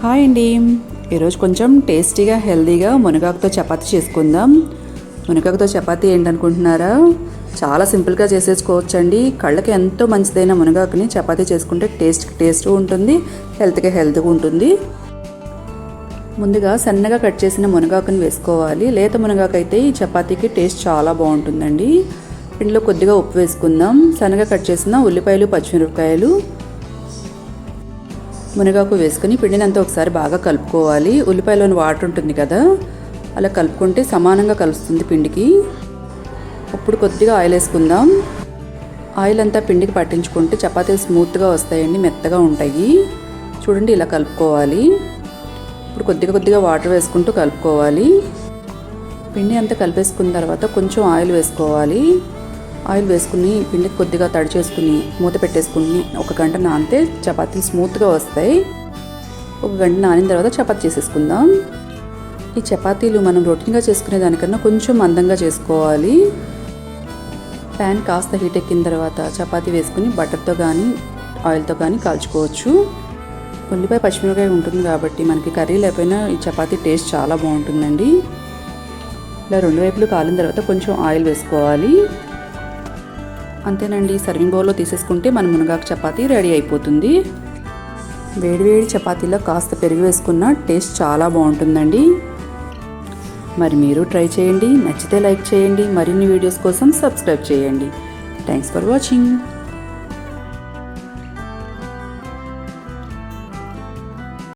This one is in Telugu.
హాయ్ అండి. ఈరోజు కొంచెం టేస్టీగా హెల్తీగా మునగాకుతో చపాతీ చేసుకుందాం. మునగాకుతో చపాతీ ఏంటనుకుంటున్నారా? చాలా సింపుల్గా చేసేసుకోవచ్చండి. కళ్ళకి ఎంతో మంచిదైన మునగాకుని చపాతీ చేసుకుంటే టేస్ట్ ఉంటుంది, హెల్త్గా ఉంటుంది. ముందుగా సన్నగా కట్ చేసిన మునగాకుని వేసుకోవాలి. లేత మునగాకు అయితే ఈ చపాతీకి టేస్ట్ చాలా బాగుంటుందండి. పిండిలో కొద్దిగా ఉప్పు వేసుకుందాం. సన్నగా కట్ చేసిన ఉల్లిపాయలు, పచ్చిమిరపకాయలు, మునగాకు వేసుకుని పిండినంతా ఒకసారి బాగా కలుపుకోవాలి. ఉల్లిపాయలోని వాటర్ ఉంటుంది కదా, అలా కలుపుకుంటే సమానంగా కలుస్తుంది పిండికి. ఇప్పుడు కొద్దిగా ఆయిల్ వేసుకుందాం. ఆయిల్ అంతా పిండికి పట్టించుకుంటే చపాతీలు స్మూత్గా వస్తాయండి, మెత్తగా ఉంటాయి. చూడండి, ఇలా కలుపుకోవాలి. ఇప్పుడు కొద్దిగా వాటర్ వేసుకుంటూ కలుపుకోవాలి. పిండి అంతా కలిపేసుకున్న తర్వాత కొంచెం ఆయిల్ వేసుకోవాలి. ఆయిల్ వేసుకుని పిండికి కొద్దిగా తడి చేసుకుని మూత పెట్టేసుకుని 1 గంట నానితే చపాతీలు స్మూత్గా వస్తాయి. 1 గంట నానిన తర్వాత చపాతీ చేసేసుకుందాం. ఈ చపాతీలు మనం రొటీన్గా చేసుకునే దానికన్నా కొంచెం మందంగా చేసుకోవాలి. ప్యాన్ కాస్త హీట్ ఎక్కిన తర్వాత చపాతీ వేసుకుని బటర్తో కానీ ఆయిల్తో కానీ కాల్చుకోవచ్చు. ఉల్లిపాయ, పచ్చిమిరపకాయ ఉంటుంది కాబట్టి మనకి కర్రీ లేకపోయినా ఈ చపాతీ టేస్ట్ చాలా బాగుంటుందండి. ఇలా 2 వైపులు కాలిన తర్వాత కొంచెం ఆయిల్ వేసుకోవాలి. అంతేనండి, సర్వింగ్ బౌల్లో తీసేసుకుంటే మన మునగాకు చపాతీ రెడీ అయిపోతుంది. వేడివేడి చపాతీలో కాస్త పెరుగు వేసుకున్న టేస్ట్ చాలా బాగుంటుందండి. మరి మీరు ట్రై చేయండి. నచ్చితే లైక్ చేయండి. మరిన్ని వీడియోస్ కోసం సబ్స్క్రైబ్ చేయండి. Thanks for watching.